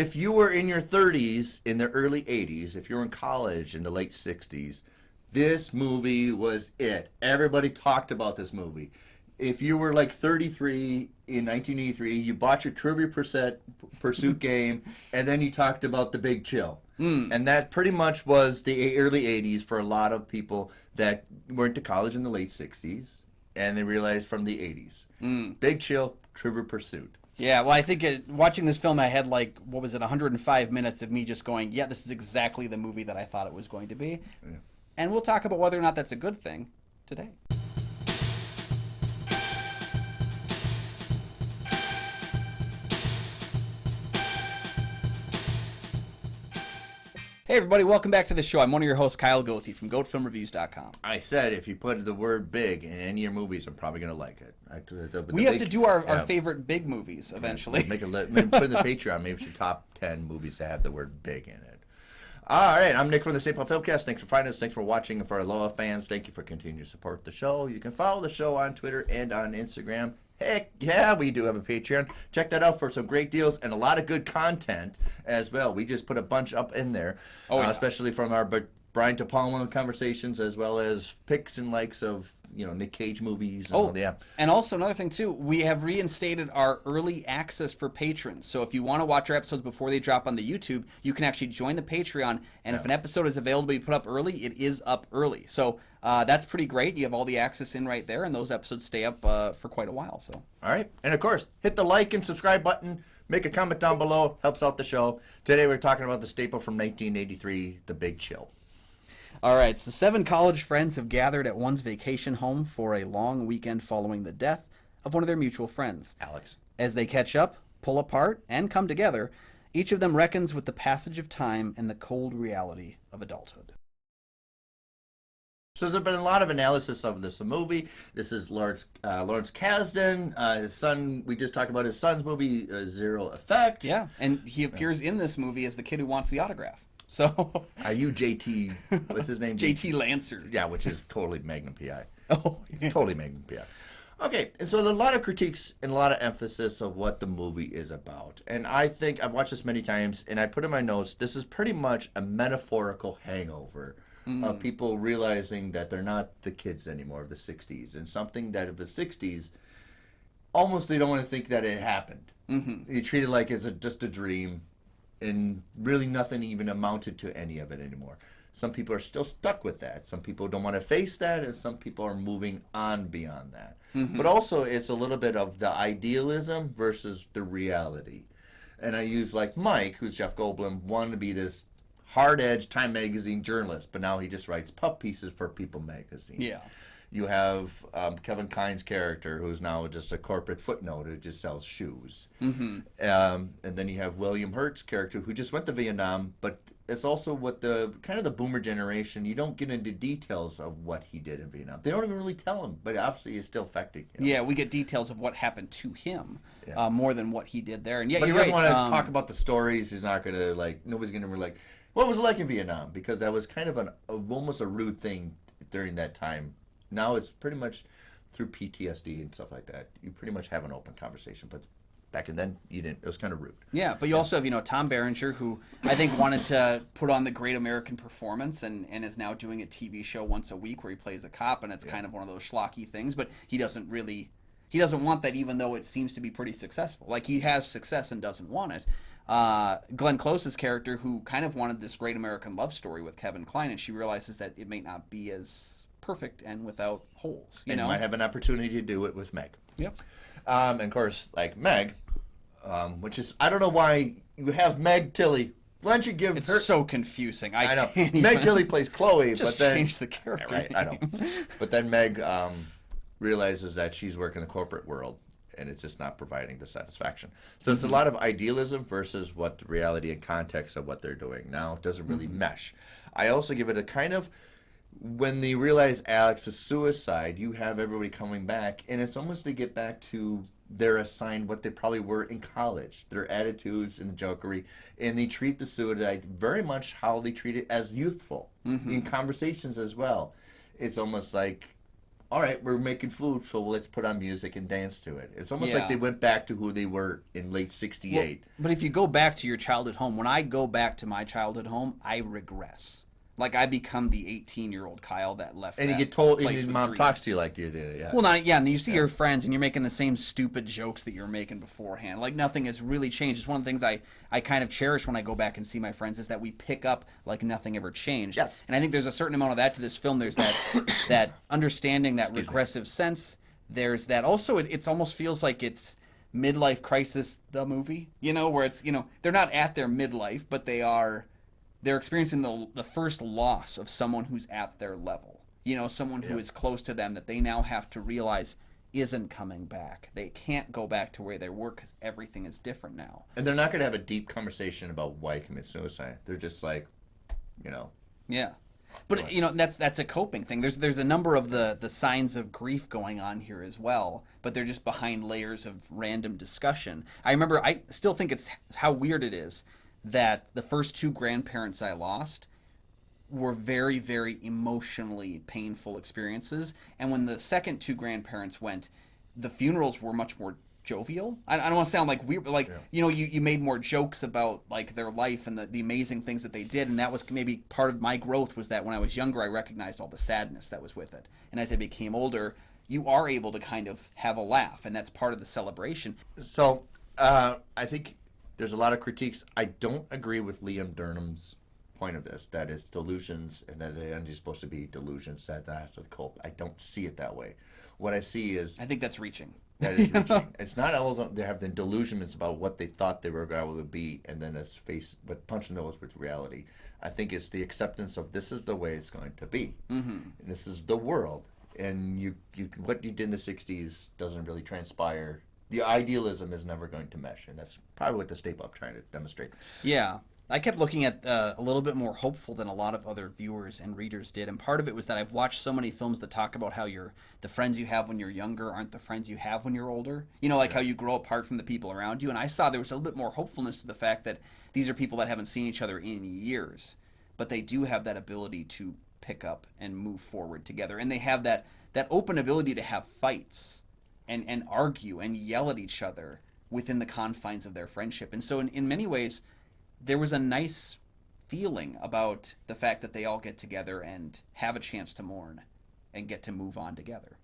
if you were in your 30s in the early 80s, if you were in college in the late 60s, this movie was it. Everybody talked about this movie. If you were like 33 in 1983, you bought your Trivia Pursuit game, and then you talked about The Big Chill. And that pretty much was the early 80s for a lot of people that went to college in the late 60s, and they realized from the 80s. Big Chill, Trivia Pursuit. Yeah, well, I think watching this film, I had 105 minutes of me just going, yeah, this is exactly the movie that I thought it was going to be. Yeah. And we'll talk about whether or not that's a good thing today. Hey everybody, welcome back to the show. I'm one of your hosts, Kyle Goethe from GoatFilmReviews.com. I said if you put the word big in any of your movies, I'm probably going to like it. We have to do our favorite big movies eventually. Put in the Patreon, maybe your top 10 movies that have the word big in it. All right, I'm Nick from the St. Paul Filmcast. Thanks for finding us. Thanks for watching. And for our loyal fans, thank you for continuing to support the show. You can follow the show on Twitter and on Instagram. Heck yeah, we do have a Patreon. Check that out for some great deals and a lot of good content as well. We just put a bunch up in there, especially from our Brian De Palma conversations, as well as picks and likes of Nick Cage movies. And also another thing too, we have reinstated our early access for patrons. So if you want to watch our episodes before they drop on the YouTube, you can actually join the Patreon. And if an episode is available to be put up early, it is up early. So that's pretty great. You have all the access in right there, and those episodes stay up for quite a while. So all right, and of course, hit the like and subscribe button. Make a comment down below. Helps out the show. Today we're talking about the staple from 1983, The Big Chill. All right, so 7 college friends have gathered at one's vacation home for a long weekend following the death of one of their mutual friends. Alex. As they catch up, pull apart, and come together, each of them reckons with the passage of time and the cold reality of adulthood. So there's been a lot of analysis of this movie. This is Lawrence Kasdan. His son, we just talked about his son's movie, Zero Effect. Yeah, and he appears in this movie as the kid who wants the autograph. So are you JT? What's his name? JT Lancer. Yeah, which is totally Magnum PI. Oh, yeah. Totally Magnum PI. Okay, and so there's a lot of critiques and a lot of emphasis of what the movie is about. And I think I've watched this many times, and I put in my notes, this is pretty much a metaphorical hangover of people realizing that they're not the kids anymore of the 60s, and something that of the 60s, almost they don't want to think that it happened. They treat it like it's just a dream, and really nothing even amounted to any of it anymore. Some people are still stuck with that. Some people don't want to face that, and some people are moving on beyond that. But also, it's a little bit of the idealism versus the reality. And I use like Mike, who's Jeff Goldblum, wanted to be this hard-edged Time Magazine journalist, but now he just writes puff pieces for People Magazine. Yeah. You have Kevin Kline's character, who's now just a corporate footnote who just sells shoes. And then you have William Hurt's character, who just went to Vietnam, but it's also what the kind of the boomer generation, you don't get into details of what he did in Vietnam. They don't even really tell him, but obviously it's still affecting him. Yeah, we get details of what happened to him more than what he did there. And but he doesn't want to talk about the stories. He's not going to, nobody's going to be like, what was it like in Vietnam? Because that was kind of almost a rude thing during that time. Now it's pretty much through PTSD and stuff like that. You pretty much have an open conversation, but back then you didn't. It was kind of rude. Yeah, but you also have Tom Berenger, who I think wanted to put on the Great American Performance, and is now doing a TV show once a week where he plays a cop, and it's kind of one of those schlocky things. But he doesn't want that, even though it seems to be pretty successful. Like, he has success and doesn't want it. Glenn Close's character, who kind of wanted this great American love story with Kevin Kline, and she realizes that it may not be as perfect and without holes. You might have an opportunity to do it with Meg. Yep. And of course, like Meg, which is, I don't know why you have Meg Tilly. Why don't you give her... It's so confusing. I know. Can't Meg even... Tilly plays Chloe, just but then... change the character. Right, I know. But then Meg realizes that she's working in the corporate world, and it's just not providing the satisfaction. So it's a lot of idealism versus what the reality and context of what they're doing now. It doesn't really mesh. I also give it a kind of... When they realize Alex's suicide, you have everybody coming back, and it's almost to get back to their assigned what they probably were in college, their attitudes and the jokery, and they treat the suicide very much how they treat it as youthful in conversations as well. It's almost like all right, we're making food, so let's put on music and dance to it. It's almost Yeah. like they went back to who they were in late '68. But if you go back to your childhood home, when I go back to my childhood home, I regress. Like I become the 18-year-old Kyle that left. And you that get told, and place your with mom dreams. talks to you like you're there. Yeah. Well, and you see your friends, and you're making the same stupid jokes that you're making beforehand. Like nothing has really changed. It's one of the things I kind of cherish when I go back and see my friends is that we pick up like nothing ever changed. Yes. And I think there's a certain amount of that to this film. There's that that understanding, that regressive sense. There's that also. It's almost feels like it's midlife crisis, the movie. Where it's they're not at their midlife, but they're experiencing the first loss of someone who's at their level. Someone who is close to them that they now have to realize isn't coming back. They can't go back to where they were because everything is different now. And they're not going to have a deep conversation about why he commits suicide. They're just like, Yeah. But that's a coping thing. There's a number of the signs of grief going on here as well, but they're just behind layers of random discussion. I still think it's how weird it is that the first two grandparents I lost were very, very emotionally painful experiences. And when the second two grandparents went, the funerals were much more jovial. I don't want to sound like weird, but like, you made more jokes about like their life and the amazing things that they did. And that was maybe part of my growth was that when I was younger, I recognized all the sadness that was with it. And as I became older, you are able to kind of have a laugh, and that's part of the celebration. So I think there's a lot of critiques. I don't agree with Liam Durham's point of this, that it's delusions and that they're just supposed to be delusions that have to cope. I don't see it that way. What I see is... I think that's reaching. That is reaching. It's not all they have the delusions about what they thought they were going to be, and then it's punch nose with reality. I think it's the acceptance of this is the way it's going to be. Mm-hmm. And this is the world. And you what you did in the 60s doesn't really transpire. The idealism is never going to mesh, and that's probably what the Staple Up trying to demonstrate. Yeah. I kept looking at a little bit more hopeful than a lot of other viewers and readers did, and part of it was that I've watched so many films that talk about how the friends you have when you're younger aren't the friends you have when you're older. How you grow apart from the people around you, and I saw there was a little bit more hopefulness to the fact that these are people that haven't seen each other in years, but they do have that ability to pick up and move forward together, and they have that open ability to have fights and argue and yell at each other within the confines of their friendship. And so in many ways, there was a nice feeling about the fact that they all get together and have a chance to mourn and get to move on together.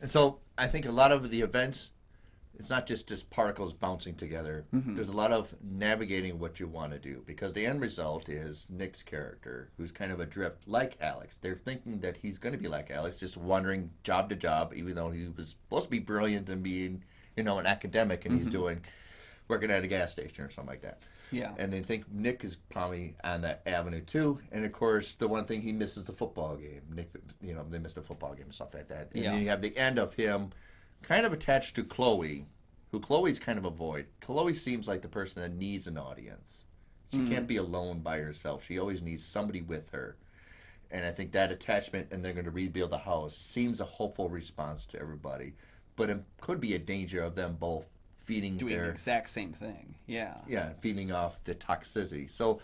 And so I think a lot of the events, it's not just particles bouncing together. Mm-hmm. There's a lot of navigating what you want to do, because the end result is Nick's character, who's kind of adrift like Alex. They're thinking that he's going to be like Alex, just wandering job to job, even though he was supposed to be brilliant and being, an academic, and he's working at a gas station or something like that. Yeah. And they think Nick is probably on that avenue too. And of course, the one thing he misses the football game. Nick, they missed a football game and stuff like that. And then you have the end of him kind of attached to Chloe, who Chloe's kind of a void. Chloe seems like the person that needs an audience. She can't be alone by herself. She always needs somebody with her. And I think that attachment, and they're going to rebuild the house, seems a hopeful response to everybody. But it could be a danger of them both doing the exact same thing. Yeah, feeding off the toxicity. So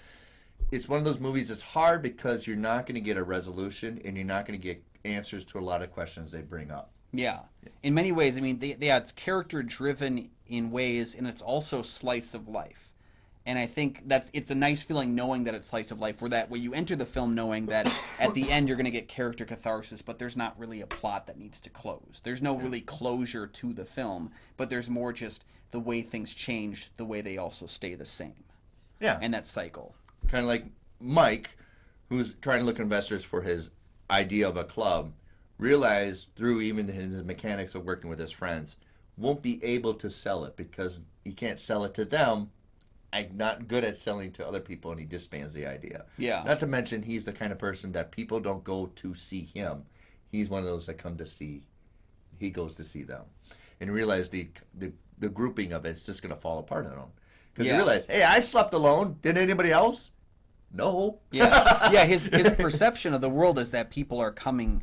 it's one of those movies that's hard because you're not going to get a resolution, and you're not going to get answers to a lot of questions they bring up. Yeah. In many ways, I mean, it's character driven in ways, and it's also slice of life. And I think it's a nice feeling knowing that it's slice of life, where you enter the film knowing that at the end you're going to get character catharsis, but there's not really a plot that needs to close. There's no really closure to the film, but there's more just the way things change, the way they also stay the same. Yeah. And that cycle. Kind of like Mike, who's trying to look at investors for his idea of a club, realized through even the mechanics of working with his friends, won't be able to sell it because he can't sell it to them. I'm not good at selling to other people, and he disbands the idea. Yeah. Not to mention, he's the kind of person that people don't go to see him. He's one of those that come to see. He goes to see them, and realize the grouping of it's just going to fall apart on him. Because you realize, hey, I slept alone. Did anybody else? No. Yeah. His perception of the world is that people are coming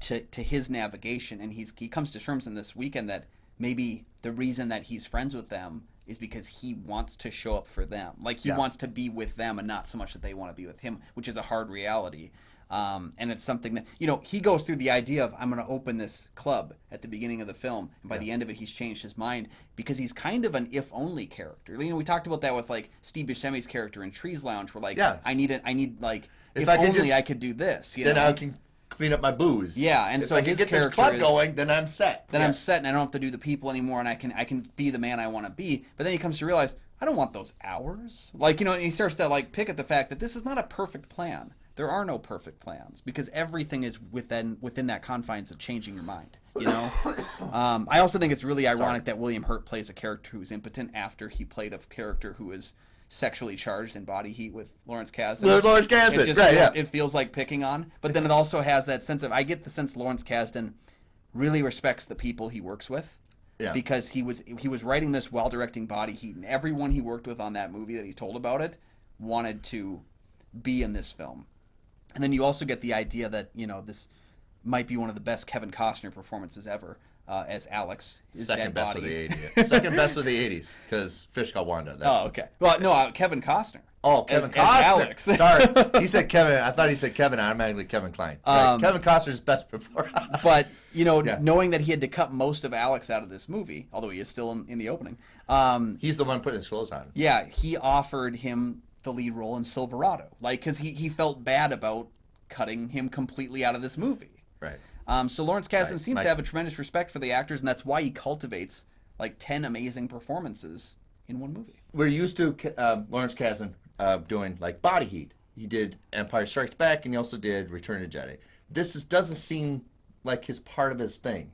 to his navigation, and he comes to terms in this weekend that maybe the reason that he's friends with them is because he wants to show up for them. Like, he wants to be with them and not so much that they want to be with him, which is a hard reality. And it's something that, he goes through the idea of, I'm going to open this club at the beginning of the film. And by the end of it, he's changed his mind because he's kind of an if-only character. We talked about that with, like, Steve Buscemi's character in Trees Lounge, where, like, I need if only I could do this. Then I can clean up my booze. Yeah, and if so I can get this club going, then I'm set. I'm set, and I don't have to do the people anymore, and I can be the man I want to be. But then he comes to realize, I don't want those hours. Like, he starts to, like, pick at the fact that this is not a perfect plan. There are no perfect plans because everything is within that confines of changing your mind. I also think it's really ironic that William Hurt plays a character who's impotent after he played a character who is sexually charged in Body Heat with Lawrence Kasdan. Lawrence Kasdan, it feels like picking on, but then it also has that sense of, I get the sense Lawrence Kasdan really respects the people he works with. Yeah. Because he was writing this while directing Body Heat, and everyone he worked with on that movie that he told about it wanted to be in this film. And then you also get the idea that, this might be one of the best Kevin Costner performances ever as Alex. Second best of the 80s. Second best of the 80s, because Fish Called Wanda. Oh, okay. Well, no, Kevin Costner. Oh, Kevin Costner. As Alex. Sorry. He said Kevin. I thought he said Kevin, automatically Kevin Kline. Right. Kevin Costner's best before. But, knowing that he had to cut most of Alex out of this movie, although he is still in the opening. He's the one putting his clothes on. Yeah, he offered him the lead role in Silverado. Like, because he felt bad about cutting him completely out of this movie. Right. So Lawrence Kasdan seems to have a tremendous respect for the actors, and that's why he cultivates, like, 10 amazing performances in one movie. We're used to Lawrence Kasdan doing, like, Body Heat. He did Empire Strikes Back, and he also did Return of the Jedi. This doesn't seem like his part of his thing.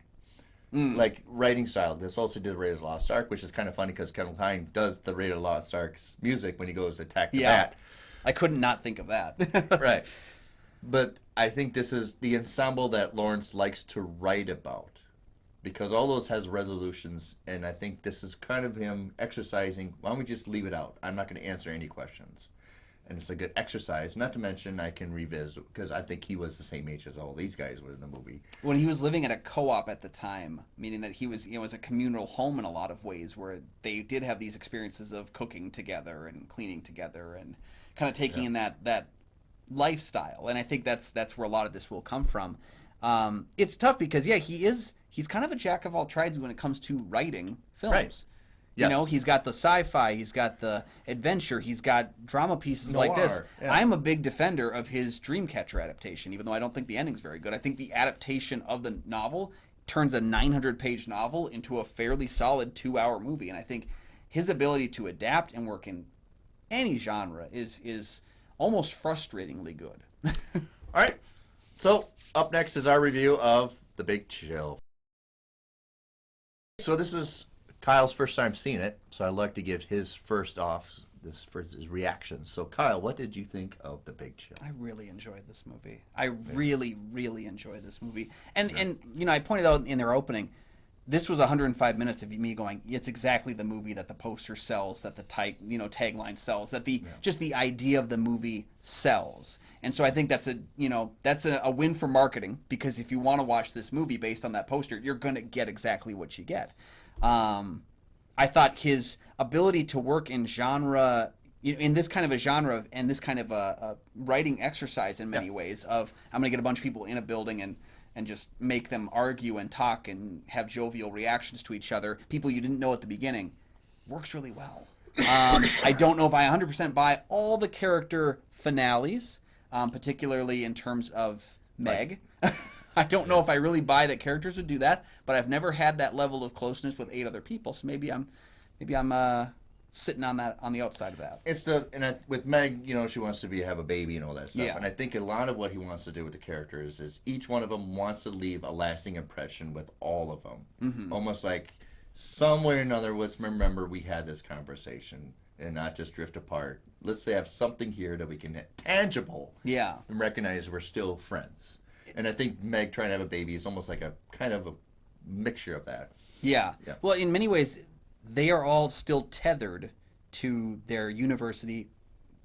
Like, writing style. This also did Raiders of the Lost Ark, which is kind of funny because Kevin Kline does the Raiders of the Lost Ark's music when he goes to attack the bat. I couldn't not think of that. Right. But I think this is the ensemble that Lawrence likes to write about, because all those has resolutions, and I think this is kind of him exercising, why don't we just leave it out? I'm not going to answer any questions. And it's a good exercise, not to mention I can revisit, because I think he was the same age as all these guys were in the movie. When he was living at a co-op at the time, meaning that he was, it was a communal home in a lot of ways, where they did have these experiences of cooking together and cleaning together and kind of taking in that lifestyle. And I think that's where a lot of this will come from. It's tough because, he's kind of a jack of all trades when it comes to writing films. Right. Yes. He's got the sci-fi, he's got the adventure, he's got drama pieces like this. Yeah. I'm a big defender of his Dreamcatcher adaptation, even though I don't think the ending's very good. I think the adaptation of the novel turns a 900-page novel into a fairly solid 2-hour movie. And I think his ability to adapt and work in any genre is almost frustratingly good. All right. So up next is our review of The Big Chill. So this is Kyle's first time seeing it, so I'd like to give his his reaction. So Kyle, what did you think of The Big Chill? I really enjoyed this movie. I really, really enjoyed this movie. And I pointed out in their opening, this was 105 minutes of me going, it's exactly the movie that the poster sells, that the tagline sells, that just the idea of the movie sells. And so I think that's a win for marketing, because if you want to watch this movie based on that poster, you're going to get exactly what you get. I thought his ability to work in genre, in this kind of a genre and this kind of a writing exercise in many ways of, I'm going to get a bunch of people in a building and just make them argue and talk and have jovial reactions to each other, people you didn't know at the beginning, works really well. I don't know if I 100% buy all the character finales, particularly in terms of Meg. I don't know if I really buy that characters would do that, but I've never had that level of closeness with 8 other people, so maybe I'm sitting on the outside of that. With Meg, she wants to have a baby and all that stuff. Yeah. And I think a lot of what he wants to do with the characters is each one of them wants to leave a lasting impression with all of them. Mm-hmm. Almost like some way or another, let's remember we had this conversation and not just drift apart. Let's say have something here that we can tangible. Yeah. And recognize we're still friends. And I think Meg trying to have a baby is almost like a kind of a mixture of that. Yeah. Well, in many ways, they are all still tethered to their university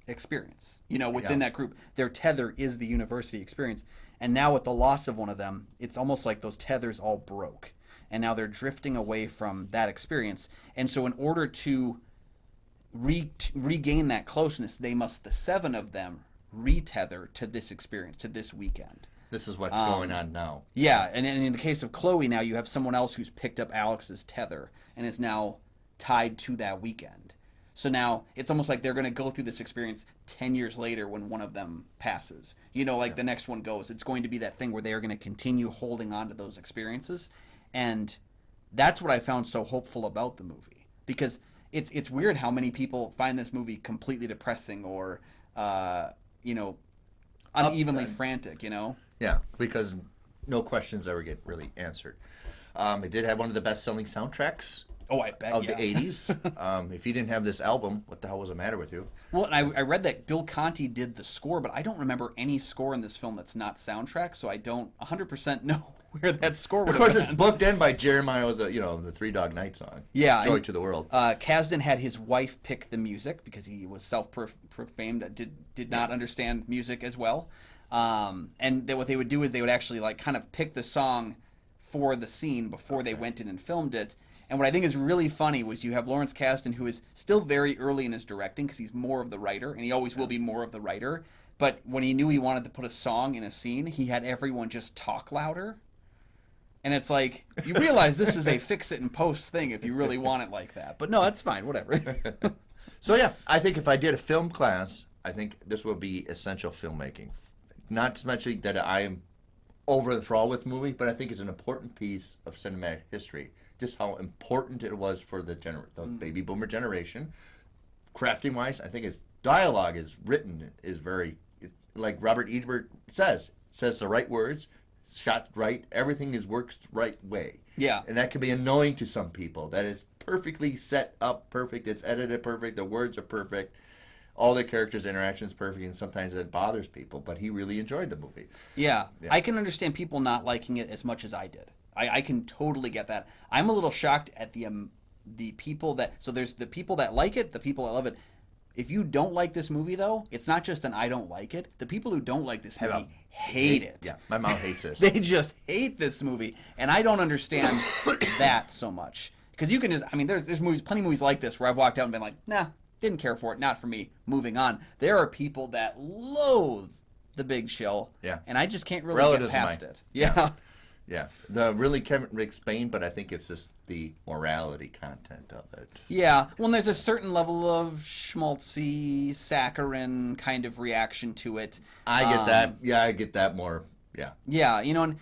experience. Within that group, their tether is the university experience. And now with the loss of one of them, it's almost like those tethers all broke. And now they're drifting away from that experience. And so in order to regain that closeness, the 7 of them retether to this experience, to this weekend. This is what's going on now. Yeah, and in the case of Chloe now, you have someone else who's picked up Alex's tether and is now tied to that weekend. So now it's almost like they're going to go through this experience 10 years later when one of them passes. The next one goes. It's going to be that thing where they are going to continue holding on to those experiences. And that's what I found so hopeful about the movie. Because it's weird how many people find this movie completely depressing or, unevenly frantic, Yeah, because no questions ever get really answered. It did have one of the best-selling soundtracks. Oh, I bet, of the 80s. If you didn't have this album, what the hell was the matter with you? Well, and I read that Bill Conti did the score, but I don't remember any score in this film that's not soundtrack, so I don't 100% know where that score would Of course, have it's been. booked in by Jeremiah, the Three Dog Night song. Yeah. Joy to the World. Kasdan had his wife pick the music because he was self-proclaimed, did not understand music as well. And what they would do is they would actually kind of pick the song for the scene before they went in and filmed it. And what I think is really funny was you have Lawrence Kasdan, who is still very early in his directing because he's more of the writer, and he always will be more of the writer. But when he knew he wanted to put a song in a scene, he had everyone just talk louder. And it's like, you realize this is a fix-it-and-post thing if you really want it like that. But no, that's fine, whatever. So yeah, I think if I did a film class, I think this would be essential filmmaking. Not so much that I am over the thrall with movie, but I think it's an important piece of cinematic history. Just how important it was for the baby boomer generation. Crafting wise, I think its dialogue is written is very, like Robert Ebert says the right words, shot right, everything is works the right way. Yeah. And that can be annoying to some people. That is perfectly set up perfect, it's edited perfect, the words are perfect, all the characters' interactions perfect, and sometimes it bothers people, but he really enjoyed the movie. Yeah. I can understand people not liking it as much as I did. I can totally get that. I'm a little shocked at the people that... So there's the people that like it, the people that love it. If you don't like this movie, though, it's not just an I don't like it. The people who don't like this movie hate it. Yeah, my mom hates this. They just hate this movie. And I don't understand that so much. Because you can just... I mean, there's movies, plenty of movies like this where I've walked out and been like, nah, didn't care for it, not for me, moving on. There are people that loathe The Big Chill. Yeah. And I just can't really get past it. Yeah. Yeah, the really can't explain, but I think it's just the morality content of it. Yeah, well, and there's a certain level of schmaltzy, saccharine kind of reaction to it. I get that. Yeah, I get that more. Yeah. Yeah, and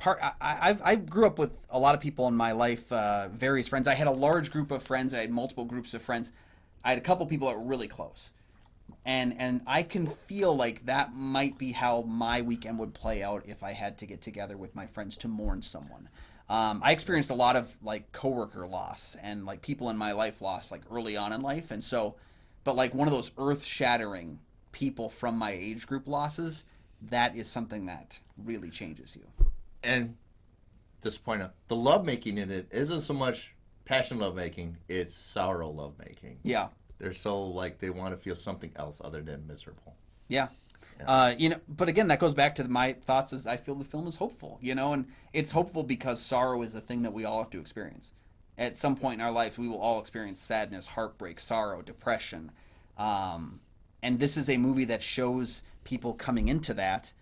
I grew up with a lot of people in my life, various friends. I had a large group of friends. I had multiple groups of friends. I had a couple people that were really close. And I can feel like that might be how my weekend would play out if I had to get together with my friends to mourn someone. I experienced a lot of coworker loss and people in my life loss early on in life, and so, but one of those earth-shattering people from my age group losses, that is something that really changes you. And this point, the lovemaking in it isn't so much passion lovemaking; it's sorrow lovemaking. Yeah. They're so they want to feel something else other than miserable. Yeah. But again, that goes back to my thoughts as I feel the film is hopeful, and it's hopeful because sorrow is the thing that we all have to experience. At some point in our life, we will all experience sadness, heartbreak, sorrow, depression. And this is a movie that shows people coming into that,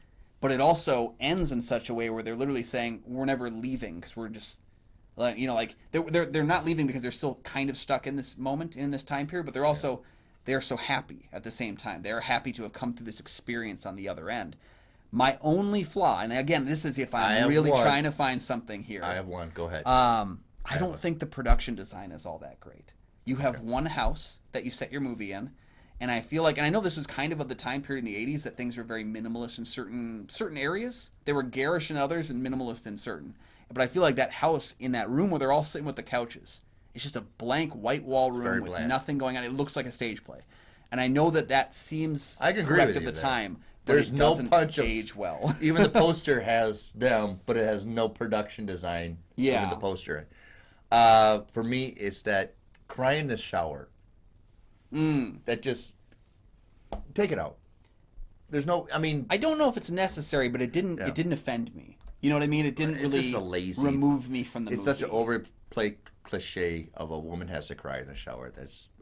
but it also ends in such a way where they're literally saying, we're never leaving because we're just... they're not leaving because they're still kind of stuck in this moment, in this time period, but they're also they're so happy at the same time. They're happy to have come through this experience on the other end. My only flaw, and again, this is if I'm really trying to find something here. I have one. Go ahead. I don't think the production design is all that great. You have one house that you set your movie in, and I feel and I know this was kind of the time period in the 80s that things were very minimalist in certain areas. They were garish in others and minimalist in certain. But I feel like that house in that room where they're all sitting with the couches, it's just a blank white wall room with nothing going on. It looks like a stage play. And I know that seems correct at the time, but There's it no doesn't punch age well. Even the poster has them, but it has no production design. Yeah. Even the poster. For me, it's that cry in the shower. That just... Take it out. There's no... I don't know if it's necessary, but it didn't offend me. You know what I mean? It didn't really just a lazy, remove me from the movie. It's such an overplayed cliche of a woman has to cry in the shower.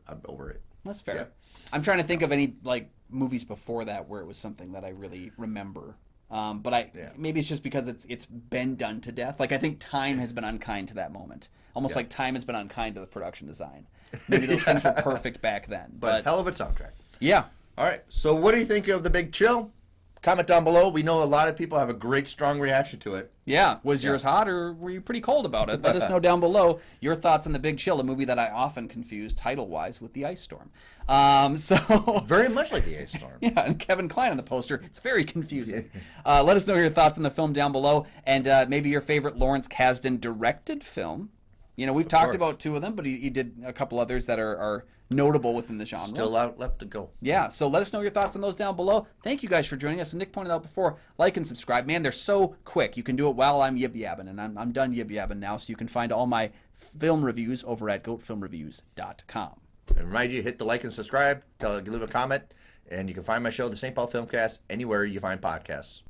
I'm over it. That's fair. Yeah. I'm trying to think of any like movies before that where it was something that I really remember. But maybe it's just because it's been done to death. Like I think time has been unkind to that moment. Almost like time has been unkind to the production design. Maybe those things were perfect back then. But hell of a soundtrack. Yeah. All right. So what do you think of The Big Chill? Comment down below. We know a lot of people have a great, strong reaction to it. Yeah. Was yours hot or were you pretty cold about it? Let us know down below your thoughts on The Big Chill, a movie that I often confuse title-wise with The Ice Storm. Very much like The Ice Storm. Yeah, and Kevin Kline on the poster. It's very confusing. Let us know your thoughts on the film down below and maybe your favorite Lawrence Kasdan directed film. You know, we've talked about 2 of them, but he did a couple others that are notable within the genre. Still out left to go. Yeah, so let us know your thoughts on those down below. Thank you guys for joining us. And Nick pointed out before, like and subscribe. Man, they're so quick. You can do it while I'm yib-yabbing, and I'm done yib-yabbing now, so you can find all my film reviews over at goatfilmreviews.com. And remind you, hit the like and subscribe, leave a comment, and you can find my show, the St. Paul Filmcast, anywhere you find podcasts.